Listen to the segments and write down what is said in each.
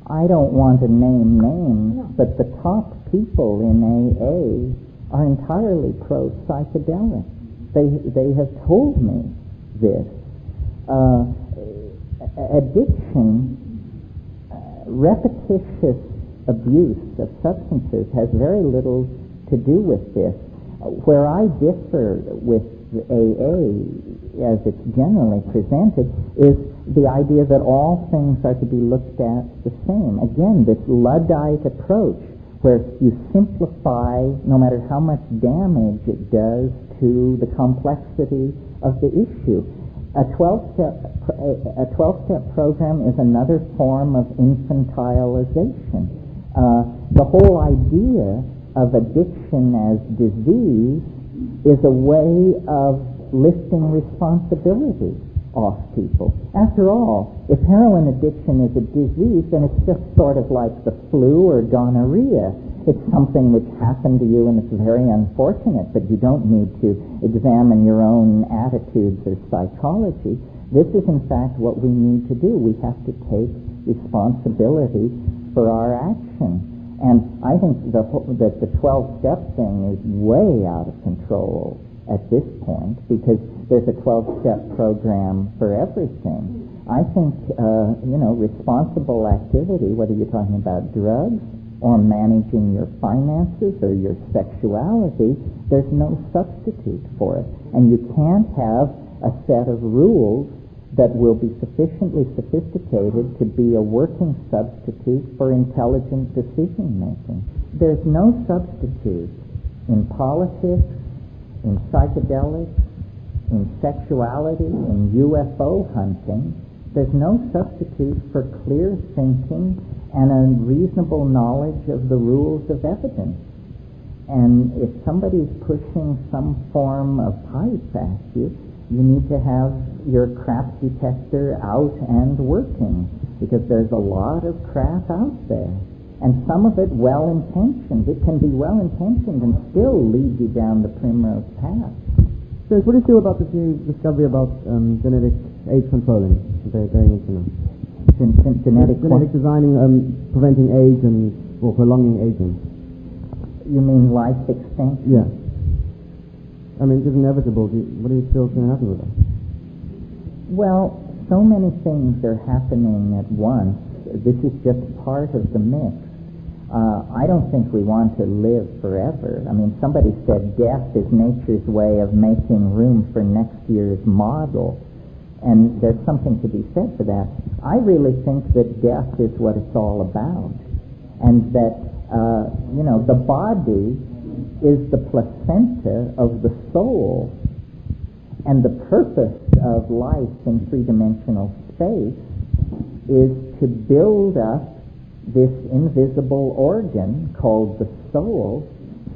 I don't want to name names, but the top people in AA are entirely pro-psychedelic. They have told me this. Addiction, repetitious abuse of substances has very little to do with this. Where I differ with AA, as it's generally presented, is the idea that all things are to be looked at the same. Again, this Luddite approach, where you simplify no matter how much damage it does to the complexity of the issue. A 12-step program is another form of infantilization. The whole idea of addiction as disease is a way of lifting responsibility off people. After all, if heroin addiction is a disease, then it's just sort of like the flu or gonorrhea. It's something which happened to you and it's very unfortunate, but you don't need to examine your own attitudes or psychology. This is in fact what we need to do. We have to take responsibility for our action. And I think that the 12-step thing is way out of control at this point, because there's a 12-step program for everything. I think, responsible activity, whether you're talking about drugs or managing your finances or your sexuality, there's no substitute for it. And you can't have a set of rules that will be sufficiently sophisticated to be a working substitute for intelligent decision-making. There's no substitute in politics, in psychedelics, in sexuality, in UFO hunting. There's no substitute for clear thinking and a reasonable knowledge of the rules of evidence. And if somebody's pushing some form of pipe at you, you need to have your crap detector out and working, because there's a lot of crap out there. And some of it well-intentioned. It can be well-intentioned and still lead you down the primrose path. So what do you feel about this new discovery about genetic age controlling? Very interesting. Genetic designing, preventing age and prolonging aging. You mean life extension? Yeah. I mean, it's inevitable. What do you feel is going to happen with that? Well, so many things are happening at once. This is just part of the mix. I don't think we want to live forever. I mean, somebody said death is nature's way of making room for next year's model. And there's something to be said for that. I really think that death is what it's all about. And that, the body is the placenta of the soul. And the purpose of life in three-dimensional space is to build up this invisible organ called the soul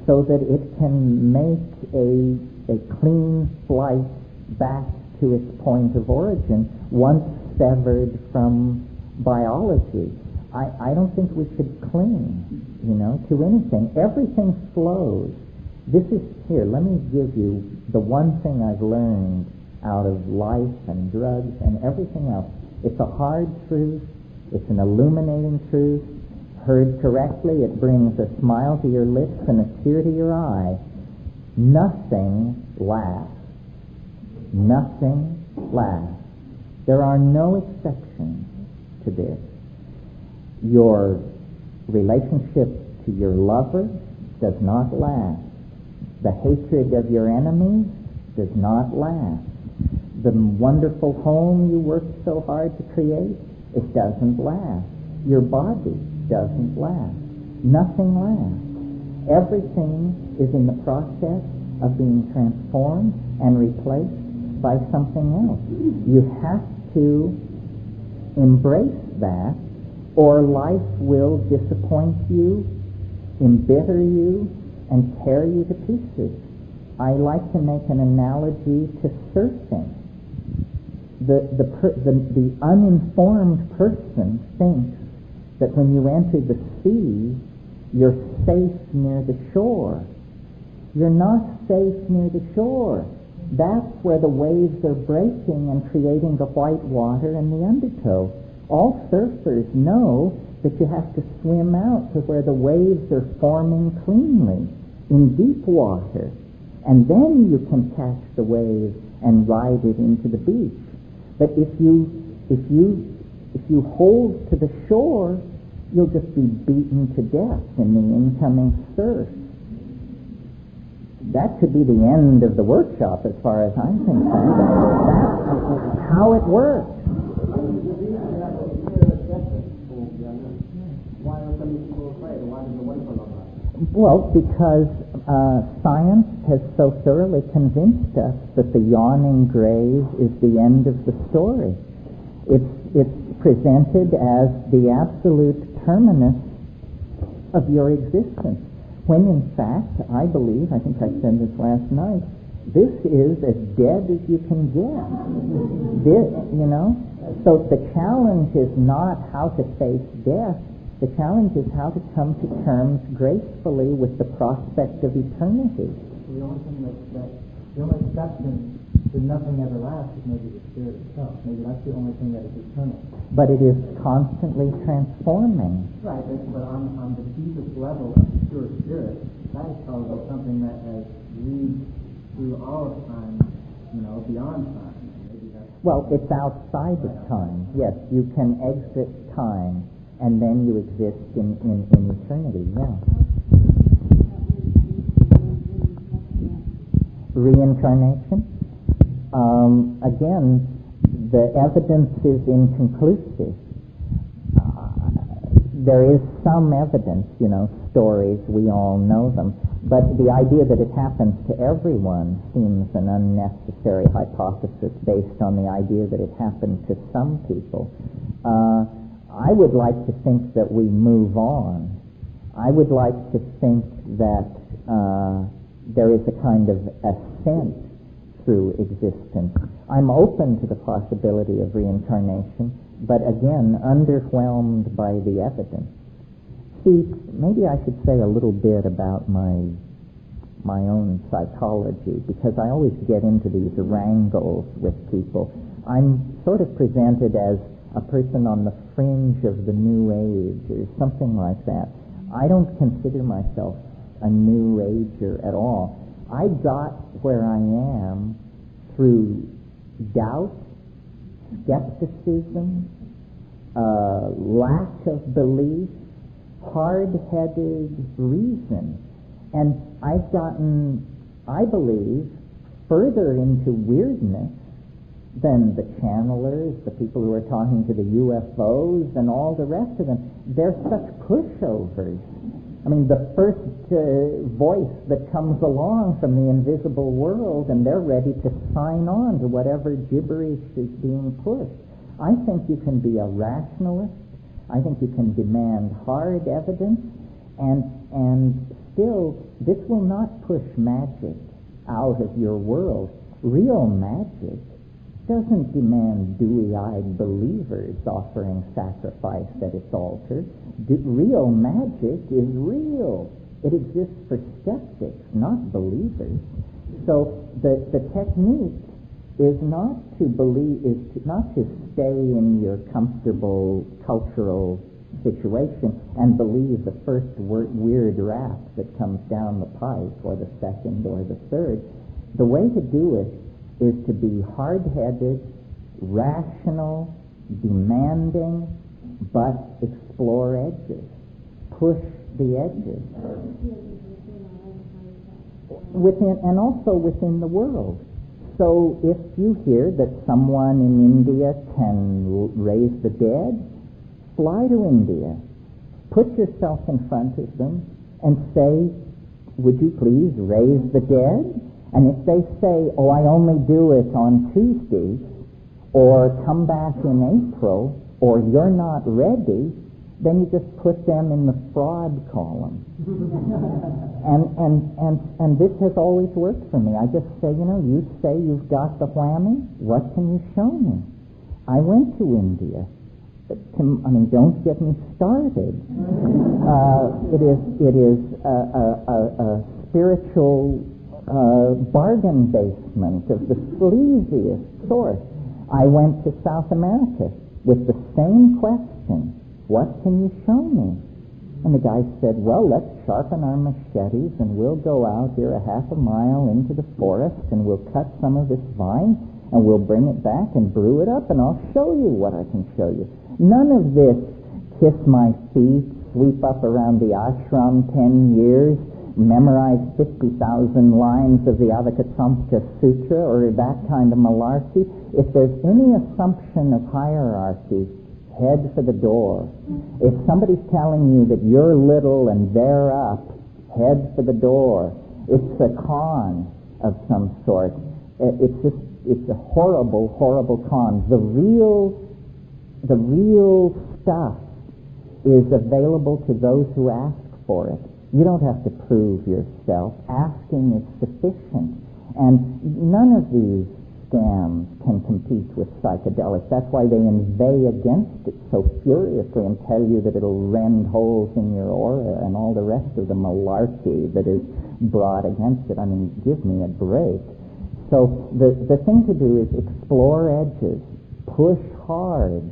so that it can make a clean flight back to its point of origin once severed from biology. I don't think we should cling, to anything. Everything flows. Here, let me give you the one thing I've learned out of life and drugs and everything else. It's a hard truth. It's an illuminating truth. Heard correctly, it brings a smile to your lips and a tear to your eye. Nothing lasts. Nothing lasts. There are no exceptions to this. Your relationship to your lover does not last. The hatred of your enemies does not last. The wonderful home you worked so hard to create, it doesn't last. Your body doesn't last. Nothing lasts. Everything is in the process of being transformed and replaced by something else. You have to embrace that, or life will disappoint you, embitter you, and tear you to pieces. I like to make an analogy to surfing. The uninformed person thinks that when you enter the sea, you're safe near the shore. You're not safe near the shore. That's where the waves are breaking and creating the white water and the undertow. All surfers know that you have to swim out to where the waves are forming cleanly in deep water. And then you can catch the wave and ride it into the beach. But if you hold to the shore, you'll just be beaten to death in the incoming surf. That could be the end of the workshop as far as I'm concerned. That's how it works. Why are some people afraid? Why does it wait for long? Well, because science has so thoroughly convinced us that the yawning grave is the end of the story. It's presented as the absolute terminus of your existence, when in fact, I believe, I think I said this last night, this is as dead as you can get. This, so the challenge is not how to face death. The challenge is how to come to terms gracefully with the prospect of eternity. The only thing the only exception to nothing ever lasts is maybe the spirit itself. Maybe that's the only thing that is eternal. But it is constantly transforming. Right, but on the deepest level of pure spirit, that is probably something that has leads through all of time, beyond time. Maybe that's it's outside of time. Yes, you can exit time, and then you exist in eternity, yeah. Reincarnation? Again, the evidence is inconclusive. There is some evidence, stories, we all know them, but the idea that it happens to everyone seems an unnecessary hypothesis based on the idea that it happened to some people. I would like to think that we move on. I would like to think that there is a kind of ascent through existence. I'm open to the possibility of reincarnation, but again, underwhelmed by the evidence. See, maybe I should say a little bit about my own psychology, because I always get into these wrangles with people. I'm sort of presented as a person on the fringe of the New Age or something like that. I don't consider myself a New Ager at all. I got where I am through doubt, skepticism, lack of belief, hard-headed reason. And I've gotten, I believe, further into weirdness than the channelers, the people who are talking to the UFOs, and all the rest of them. They're such pushovers. I mean, the first voice that comes along from the invisible world, and they're ready to sign on to whatever gibberish is being pushed. I think you can be a rationalist. I think you can demand hard evidence, and still, this will not push magic out of your world. Real magic doesn't demand dewy-eyed believers offering sacrifice at its altar. Real magic is real. It exists for skeptics, not believers. So the technique is not to stay in your comfortable cultural situation and believe the first weird rap that comes down the pipe, or the second, or the third. The way to do it is to be hard-headed, rational, demanding, but explore edges. Push the edges. Within, and also within the world. So if you hear that someone in India can raise the dead, fly to India. Put yourself in front of them and say, would you please raise the dead? And if they say, oh, I only do it on Tuesdays, or come back in April, or you're not ready, then you just put them in the fraud column. and this has always worked for me. I just say, you say you've got the whammy, what can you show me? I went to India. Don't get me started. It is a spiritual bargain basement of the sleaziest sort. I went to South America with the same question. What can you show me? And the guy said, well, let's sharpen our machetes and we'll go out here a half a mile into the forest and we'll cut some of this vine and we'll bring it back and brew it up and I'll show you what I can show you. None of this kiss my feet, sweep up around the ashram 10 years, memorize 50,000 lines of the Avakatamka Sutra or that kind of malarkey. If there's any assumption of hierarchy, head for the door. If somebody's telling you that you're little and they're up, head for the door. It's a con of some sort. It's a horrible, horrible con. The real stuff is available to those who ask for it. You don't have to prove yourself. Asking is sufficient. And none of these scams can compete with psychedelics. That's why they inveigh against it so furiously and tell you that it'll rend holes in your aura and all the rest of the malarkey that is brought against it. I mean, give me a break. So the thing to do is explore edges, push hard,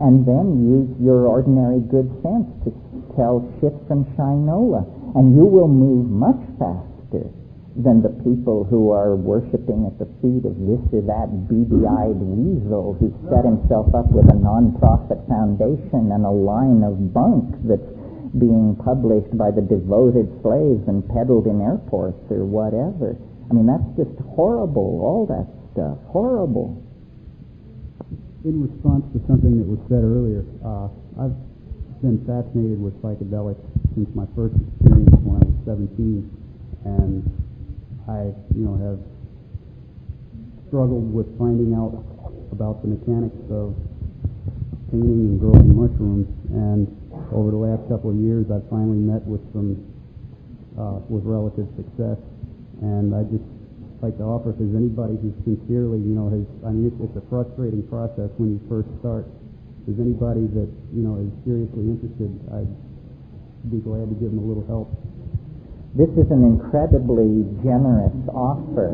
and then use your ordinary good sense to tell shit from shinola, and you will move much faster than the people who are worshipping at the feet of this or that beady-eyed weasel who set himself up with a non-profit foundation and a line of bunk that's being published by the devoted slaves and peddled in airports or whatever. I mean, that's just horrible, all that stuff, horrible. In response to something that was said earlier, I've been fascinated with psychedelics since my first experience when I was 17, and I, have struggled with finding out about the mechanics of painting and growing mushrooms. And over the last couple of years, I've finally met with with relative success. And I just like to offer, if there's anybody who sincerely, it's a frustrating process when you first start. If there's anybody that, is seriously interested, I'd be glad to give them a little help. This is an incredibly generous offer.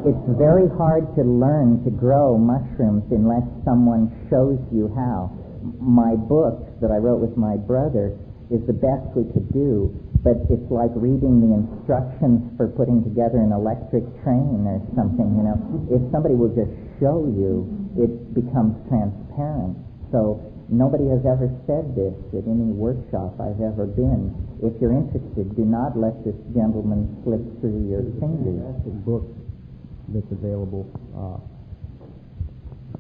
It's very hard to learn to grow mushrooms unless someone shows you how. My book that I wrote with my brother is the best we could do, but it's like reading the instructions for putting together an electric train or something, If somebody will just show you, it becomes transparent. So nobody has ever said this at any workshop I've ever been. If you're interested, do not let this gentleman slip through your fingers. That's a book that's available. I'm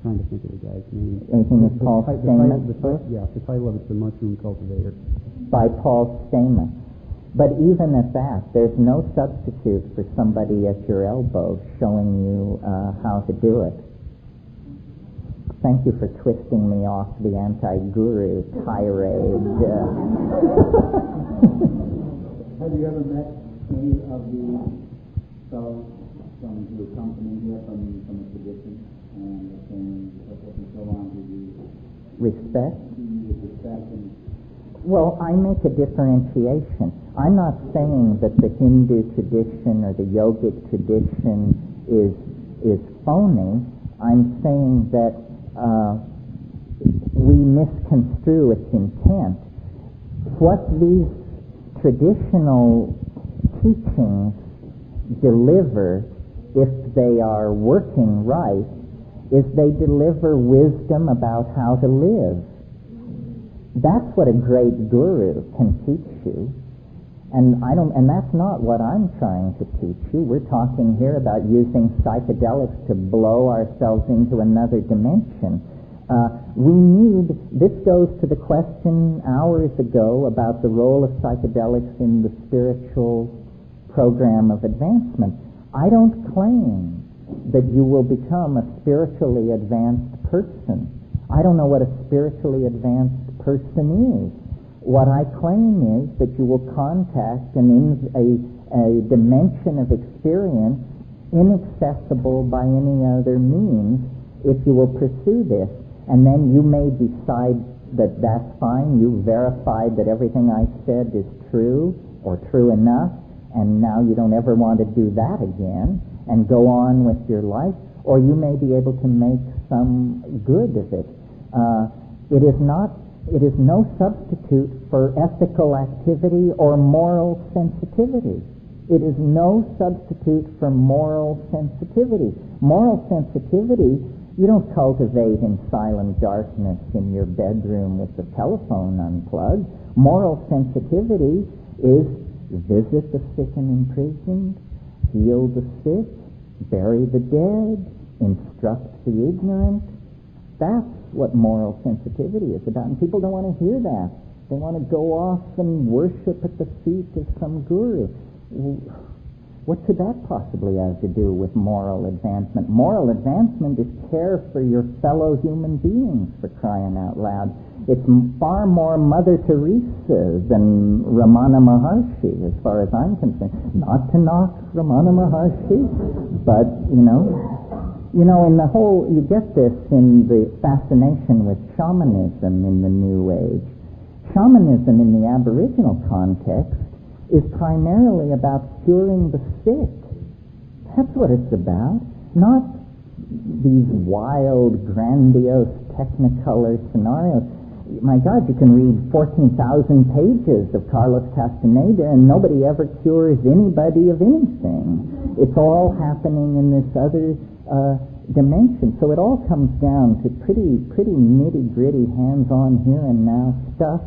trying to think of the guy's name. Anything with Paul Stamets? The title of it's The Mushroom Cultivator. By Paul Stamets. But even at that, there's no substitute for somebody at your elbow showing you how to do it. Thank you for twisting me off the anti-guru tirade. Have you ever met any of the fellows from your company here from the tradition and so on? Do you Respect? respect and Well, I make a differentiation. I'm not saying that the Hindu tradition or the yogic tradition is phony. I'm saying that we misconstrue its intent. What these traditional teachings deliver, if they are working right, is they deliver wisdom about how to live. That's what a great guru can teach you. And that's not what I'm trying to teach you. We're talking here about using psychedelics to blow ourselves into another dimension. This goes to the question hours ago about the role of psychedelics in the spiritual program of advancement. I don't claim that you will become a spiritually advanced person. I don't know what a spiritually advanced person is. What I claim is that you will contact a dimension of experience inaccessible by any other means if you will pursue this. And then you may decide that that's fine. You verified that everything I said is true or true enough, and now you don't ever want to do that again and go on with your life. Or you may be able to make some good of it. It is not It is no substitute for ethical activity or moral sensitivity. It is no substitute for moral sensitivity. Moral sensitivity you don't cultivate in silent darkness in your bedroom with the telephone unplugged. Moral sensitivity is visit the sick and imprisoned, heal the sick, bury the dead, instruct the ignorant. That's what moral sensitivity is about, and people don't want to hear that. They want to go off and worship at the feet of some guru. What could that possibly have to do with moral advancement? Moral advancement is care for your fellow human beings, for crying out loud. It's far more Mother Teresa than Ramana Maharshi, as far as I'm concerned. Not to knock Ramana Maharshi, but, in the whole, you get this in the fascination with shamanism in the New Age. Shamanism in the Aboriginal context is primarily about curing the sick. That's what it's about, not these wild, grandiose, technicolor scenarios. My God, you can read 14,000 pages of Carlos Castaneda and nobody ever cures anybody of anything. It's all happening in this other dimension. So it all comes down to pretty nitty-gritty, hands-on, here and now stuff.